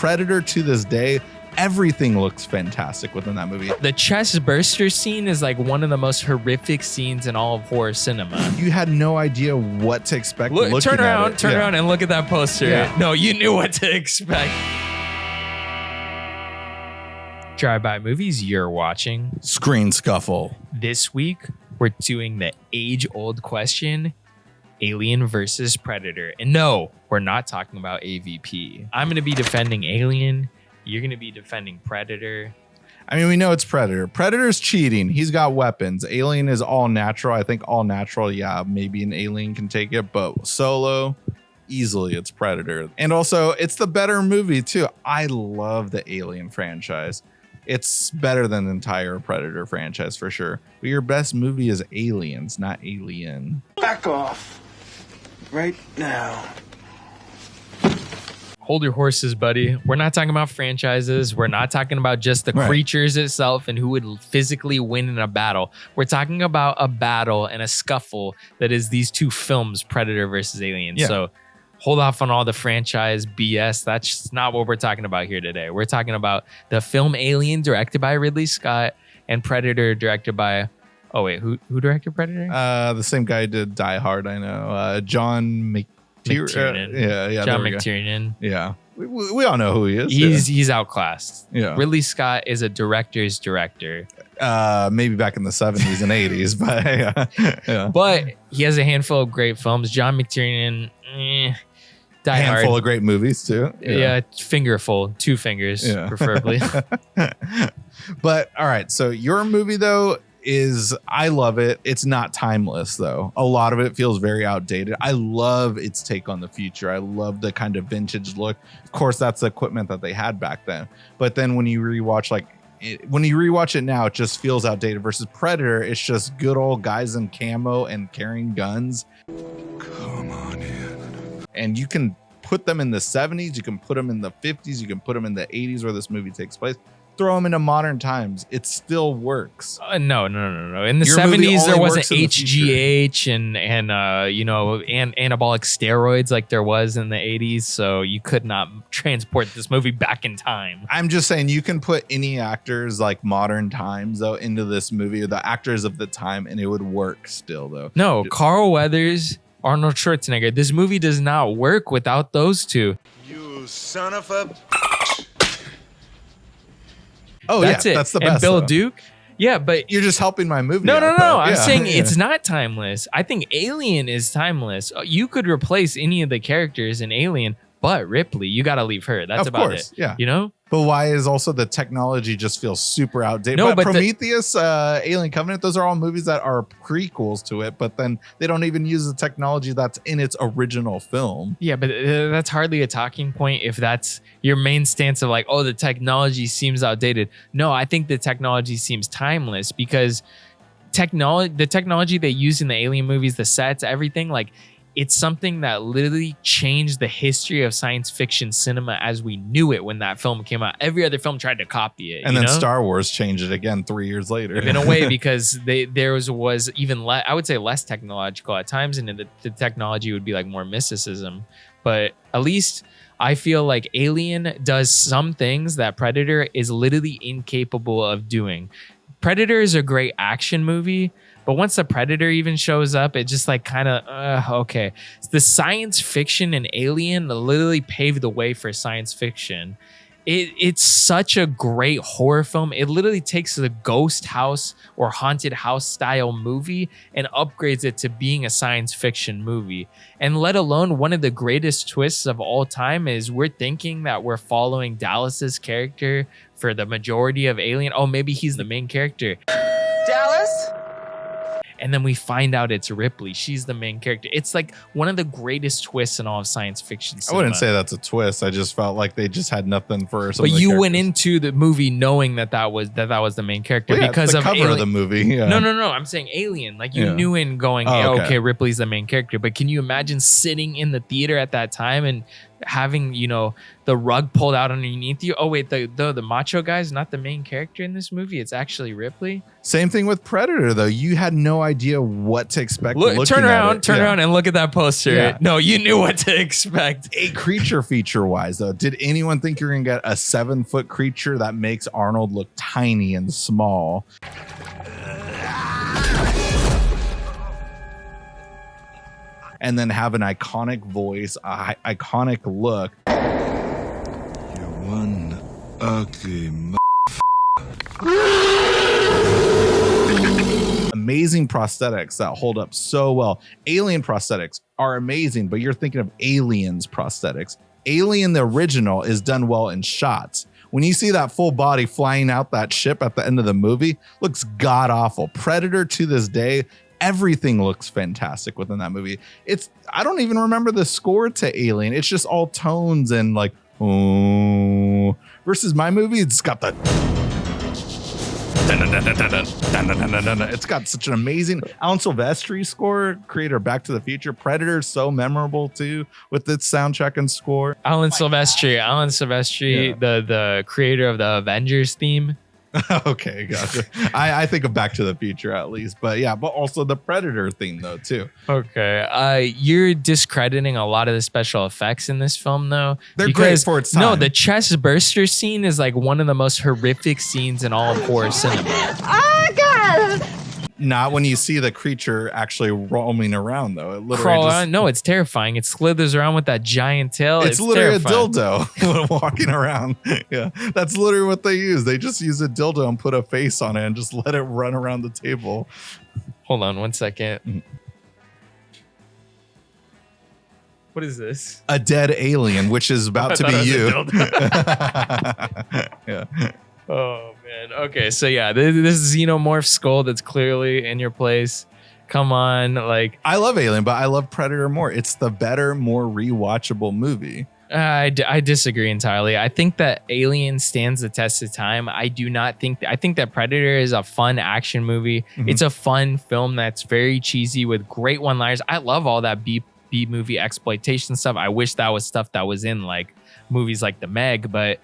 Predator to this day, everything looks fantastic within that movie. The chest burster scene is like one of the most horrific scenes in all of horror cinema. You had no idea what to expect. Turn around and look at that poster. Yeah. No, you knew what to expect. Drive-by movies you're watching. Screen Scuffle. This week, we're doing the age-old question, Alien versus Predator. And no, we're not talking about AVP. I'm going to be defending Alien. You're going to be defending Predator. I mean, we know it's Predator. Predator's cheating. He's got weapons. Alien is all natural. I think all natural, yeah, maybe an alien can take it, but solo, easily it's Predator. And also, it's the better movie, too. I love the Alien franchise. It's better than the entire Predator franchise, for sure. But your best movie is Aliens, not Alien. Back off. Right now. Hold your horses, buddy. We're not talking about franchises. We're not talking about just the creatures itself and who would physically win in a battle. We're talking about a battle and a scuffle that is these two films, Predator versus Alien. Yeah. So hold off on all the franchise BS. That's not what we're talking about here today. We're talking about the film Alien, directed by Ridley Scott, and Predator, directed by... Oh, wait, who directed Predator? The same guy did Die Hard, I know. John McTiernan. Yeah, John McTiernan. Yeah. We all know who he is. He's outclassed. Yeah. Ridley Scott is a director's director. Maybe back in the 70s and 80s, but yeah. But he has a handful of great films. John McTiernan, Die Hard. Handful of great movies too. Yeah, fingerful, 2 fingers, preferably. But all right, so your movie though is, I love it. It's not timeless though. A lot of it feels very outdated. I love its take on the future. I love the kind of vintage look. Of course, that's the equipment that they had back then. But then when you rewatch it now, it just feels outdated. Versus Predator, it's just good old guys in camo and carrying guns. Come on in. And you can put them in the 70s, you can put them in the 50s, you can put them in the 80s where this movie takes place. Throw them into modern times, it still works. No. In the 70s, there wasn't HGH and anabolic steroids like there was in the 80s, so you could not transport this movie back in time. I'm just saying you can put any actors like modern times though into this movie, or the actors of the time, and it would work still though. No, Carl Weathers, Arnold Schwarzenegger. This movie does not work without those two. You son of a... Oh, that's it. That's the best. And Bill though. Duke. Yeah, but you're just helping my movie. No. Though. I'm saying it's not timeless. I think Alien is timeless. You could replace any of the characters in Alien, but Ripley, you got to leave her. That's about it. Yeah. You know? But why is also the technology just feels super outdated? No, but Prometheus, Alien Covenant, those are all movies that are prequels to it, but then they don't even use the technology that's in its original film. Yeah, but that's hardly a talking point if that's your main stance of like, oh, the technology seems outdated. No, I think the technology seems timeless because the technology they use in the Alien movies, the sets, everything, like, it's something that literally changed the history of science fiction cinema as we knew it when that film came out. Every other film tried to copy it. And then Star Wars changed it again 3 years later. In a way, because there was even less, I would say less technological at times, and the technology would be like more mysticism. But at least I feel like Alien does some things that Predator is literally incapable of doing. Predator is a great action movie, but once the Predator even shows up, it just like kind of, okay. The science fiction in Alien literally paved the way for science fiction. It's such a great horror film. It literally takes the ghost house or haunted house style movie and upgrades it to being a science fiction movie. And let alone one of the greatest twists of all time is we're thinking that we're following Dallas's character for the majority of Alien. Oh, maybe he's the main character. Dallas? And then we find out it's Ripley. She's the main character. It's like one of the greatest twists in all of science fiction cinema. I wouldn't say that's a twist. I just felt like they just had nothing for some. But you went into the movie knowing that was the main character because of the cover of the movie. Yeah. No. I'm saying Alien. Like you knew in going, okay, Ripley's the main character. But can you imagine sitting in the theater at that time and having, you know, the rug pulled out underneath you. Oh wait, the macho guy's not the main character in this movie. It's actually Ripley. Same thing with Predator, though. You had no idea what to expect. Turn around and look at that poster. Yeah. No, you knew what to expect. A creature feature wise, though, did anyone think you're going to get a 7-foot creature that makes Arnold look tiny and small? And then have an iconic voice, iconic look. You're one ugly Amazing prosthetics that hold up so well. Alien prosthetics are amazing, but you're thinking of Aliens prosthetics. Alien, the original, is done well in shots. When you see that full body flying out that ship at the end of the movie, looks god awful. Predator, to this day, everything looks fantastic within that movie. I don't even remember the score to Alien. It's just all tones and like, oh, versus my movie, it's got the it's got such an amazing Alan Silvestri score, creator of Back to the Future. Predator is so memorable too with its soundtrack and score. Alan Silvestri, Yeah. the creator of the Avengers theme. Okay, gotcha. I think of Back to the Future at least, but yeah, but also the Predator theme though too. Okay, you're discrediting a lot of the special effects in this film though. They're great for its time. No, the chest burster scene is like one of the most horrific scenes in all of horror cinema. Oh God! Not when you see the creature actually roaming around though. It literally Crawl around. No, it's terrifying. It slithers around with that giant tail. It's literally terrifying. a dildo walking around. Yeah, that's literally what they use. They just use a dildo and put a face on it and just let it run around the table. Hold on 1 second. What is this? A dead alien, which is about to be you. Yeah. Oh man. Okay, so yeah, this Xenomorph skull that's clearly in your place. Come on, like I love Alien, but I love Predator more. It's the better, more rewatchable movie. I disagree entirely. I think that Alien stands the test of time. I think that Predator is a fun action movie. Mm-hmm. It's a fun film that's very cheesy with great one-liners. I love all that B movie exploitation stuff. I wish that was stuff that was in like movies like The Meg, but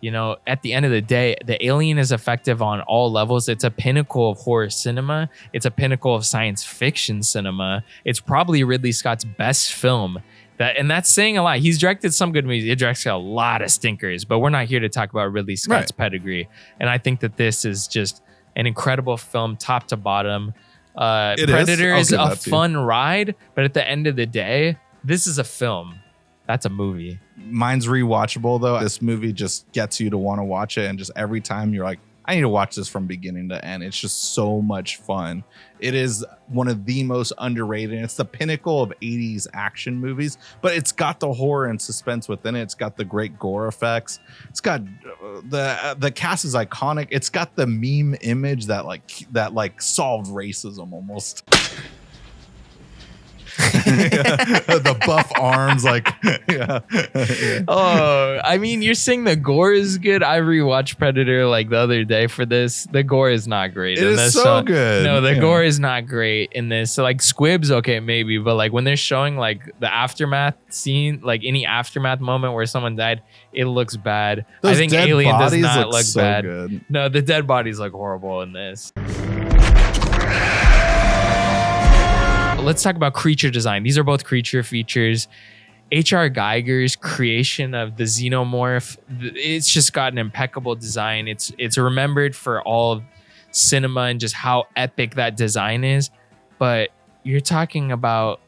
you know, at the end of the day, the Alien is effective on all levels. It's a pinnacle of horror cinema. It's a pinnacle of science fiction cinema. It's probably Ridley Scott's best film. And that's saying a lot. He's directed some good movies. He directed a lot of stinkers, but we're not here to talk about Ridley Scott's pedigree. And I think that this is just an incredible film, top to bottom. Predator is a fun ride, but at the end of the day, this is a film. That's a movie. Mine's rewatchable though. This movie just gets you to want to watch it, and just every time you're like, I need to watch this from beginning to end. It's just so much fun. It is one of the most underrated. It's the pinnacle of 80s action movies, but it's got the horror and suspense within it. It's got the great gore effects. It's got the cast is iconic. It's got the meme image that solved racism almost. The buff arms, like yeah. Oh, I mean, you're saying the gore is good. I rewatched Predator like the other day for this. The gore is not great. It is so good. No, the gore is not great in this. So like Squibs, okay, maybe, but like when they're showing like the aftermath scene, like any aftermath moment where someone died, it looks bad. Those I think dead Alien does bodies not look so bad. good. No, the dead bodies look horrible in this. Let's talk about creature design. These are both creature features. H.R. Geiger's creation of the Xenomorph, it's just got an impeccable design. It's remembered for all of cinema and just how epic that design is. But you're talking about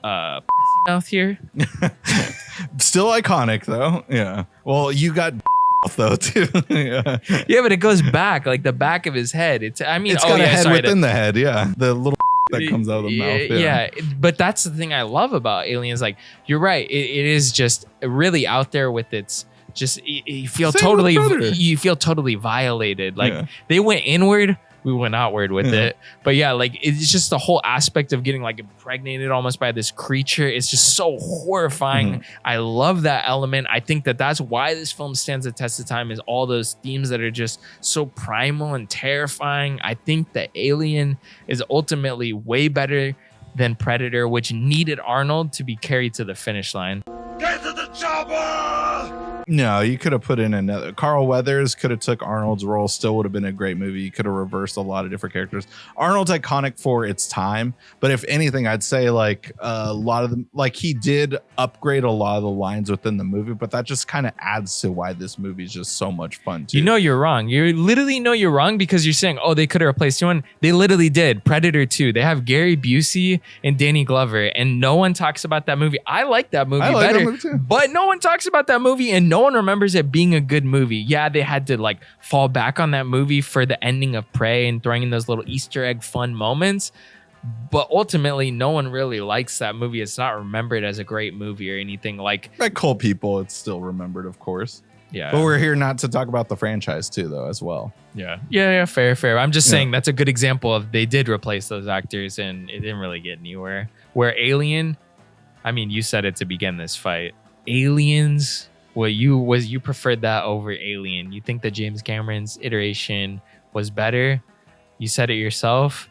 mouth here. Still iconic though. Yeah. Well, you got though too. Yeah. Yeah, but it goes back, like the back of his head. It's got a head within the head. Yeah. The little that comes out of the mouth. Yeah, but that's the thing I love about Aliens. Like, you're right. It is just really out there with its just you feel totally violated. Like they went inward, we went outward with it. But yeah, like it's just the whole aspect of getting like impregnated almost by this creature. It's just so horrifying. I love that element. I think that that's why this film stands the test of time, is all those themes that are just so primal and terrifying. I think that Alien is ultimately way better than Predator, which needed Arnold to be carried to the finish line. Get to the chopper! No, you could have put in another. Carl Weathers could have took Arnold's role. Still would have been a great movie. You could have reversed a lot of different characters. Arnold's iconic for its time, but if anything, I'd say like a lot of them, like he did upgrade a lot of the lines within the movie, but that just kind of adds to why this movie is just so much fun too. You know you're wrong. You literally know you're wrong because you're saying, oh, they could have replaced one. They literally did. Predator 2. They have Gary Busey and Danny Glover, and no one talks about that movie. I like that movie better, but no one talks about that movie, and no one remembers it being a good movie. Yeah, they had to like fall back on that movie for the ending of Prey and throwing in those little Easter egg fun moments. But ultimately, no one really likes that movie. It's not remembered as a great movie or anything like. By cult people, it's still remembered, of course. Yeah. But we're here not to talk about the franchise too, though, as well. Yeah. Fair. I'm just saying that's a good example of they did replace those actors and it didn't really get anywhere. Where Alien, I mean, you said it to begin this fight. Aliens, you preferred that over Alien. You think that James Cameron's iteration was better. You said it yourself,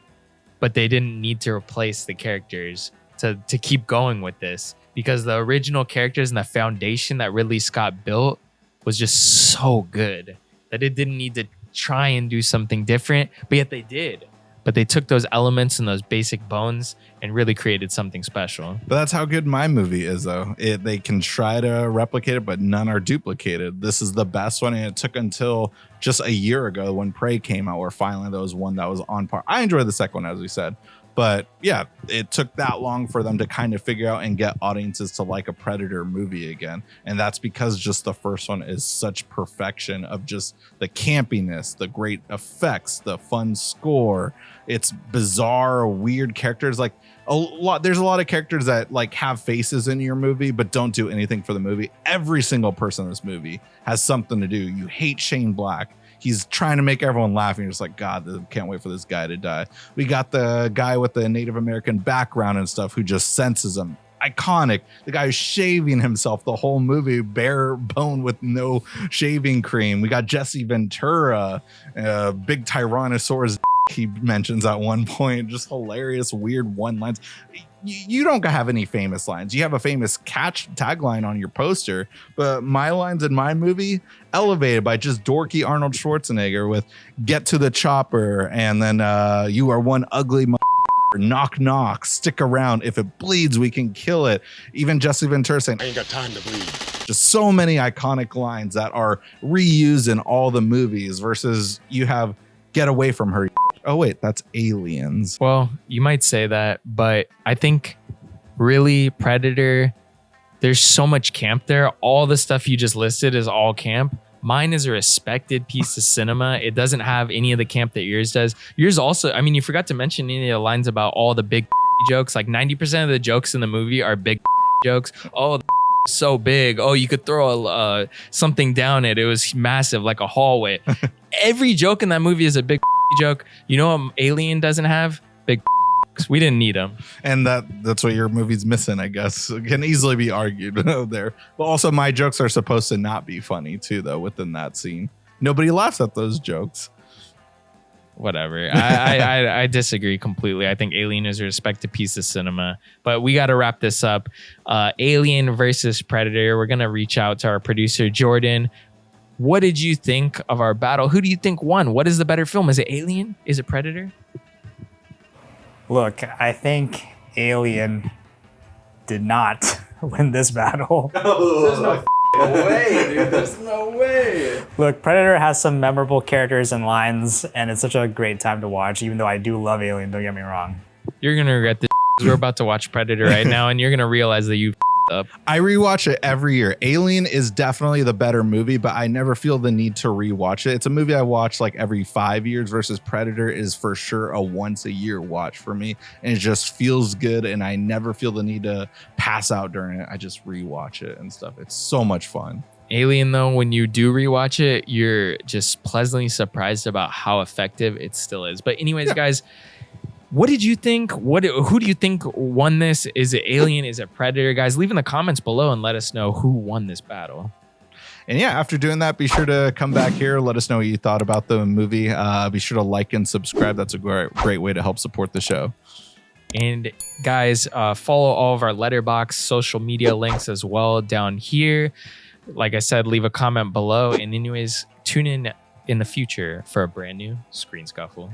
but they didn't need to replace the characters to keep going with this because the original characters and the foundation that Ridley Scott built was just so good that it didn't need to try and do something different, but yet they did. But they took those elements and those basic bones and really created something special. But that's how good my movie is, though. They can try to replicate it, but none are duplicated. This is the best one, and it took until just a year ago when Prey came out, where finally there was one that was on par. I enjoyed the second one, as we said. But yeah, it took that long for them to kind of figure out and get audiences to like a Predator movie again. And that's because just the first one is such perfection of just the campiness, the great effects, the fun score. It's bizarre, weird characters. Like there's a lot of characters that like have faces in your movie, but don't do anything for the movie. Every single person in this movie has something to do. You hate Shane Black. He's trying to make everyone laugh, and you're just like, God, can't wait for this guy to die. We got the guy with the Native American background and stuff who just senses him. Iconic. The guy who's shaving himself the whole movie, bare bone with no shaving cream. We got Jesse Ventura, big Tyrannosaurus he mentions at one point. Just hilarious, weird one lines. You don't have any famous lines. You have a famous catch tagline on your poster, but my lines in my movie elevated by just dorky Arnold Schwarzenegger with "Get to the chopper," and then "You are one ugly knock knock, stick around. If it bleeds, we can kill it." Even Jesse Ventura saying, "I ain't got time to bleed." Just so many iconic lines that are reused in all the movies. Versus you have "Get away from her." Oh, wait, that's Aliens. Well, you might say that, but I think really Predator, there's so much camp there. All the stuff you just listed is all camp. Mine is a respected piece of cinema. It doesn't have any of the camp that yours does. Yours also, I mean, you forgot to mention any of the lines about all the big jokes. Like 90% of the jokes in the movie are big jokes. Oh, so big. Oh, you could throw something down it. It was massive, like a hallway. Every joke in that movie is a big joke. You know what Alien doesn't have? Big. We didn't need them. And that's what your movie's missing, I guess. It can easily be argued there. But also my jokes are supposed to not be funny too, though, within that scene. Nobody laughs at those jokes. Whatever. I disagree completely. I think Alien is a respected piece of cinema. But we got to wrap this up. Alien versus Predator. We're going to reach out to our producer, Jordan. What did you think of our battle? Who do you think won? What is the better film? Is it Alien? Is it Predator? Look, I think Alien did not win this battle. There's no way, dude. There's no way. Look, Predator has some memorable characters and lines, and it's such a great time to watch, even though I do love Alien, don't get me wrong. You're going to regret this. We're about to watch Predator right now, and you're going to realize that you up. I rewatch it every year. Alien is definitely the better movie, but I never feel the need to rewatch it. It's a movie I watch like every 5 years versus Predator is for sure a once a year watch for me. And it just feels good. And I never feel the need to pass out during it. I just rewatch it and stuff. It's so much fun. Alien, though, when you do rewatch it, you're just pleasantly surprised about how effective it still is. But anyways, guys, what did you think? Who do you think won this? Is it Alien? Is it Predator? Guys, leave in the comments below and let us know who won this battle. And yeah, after doing that, be sure to come back here. Let us know what you thought about the movie. Be sure to like and subscribe. That's a great way to help support the show. And guys, follow all of our Letterboxd social media links as well down here. Like I said, leave a comment below. And anyways, tune in the future for a brand new Screen Scuffle.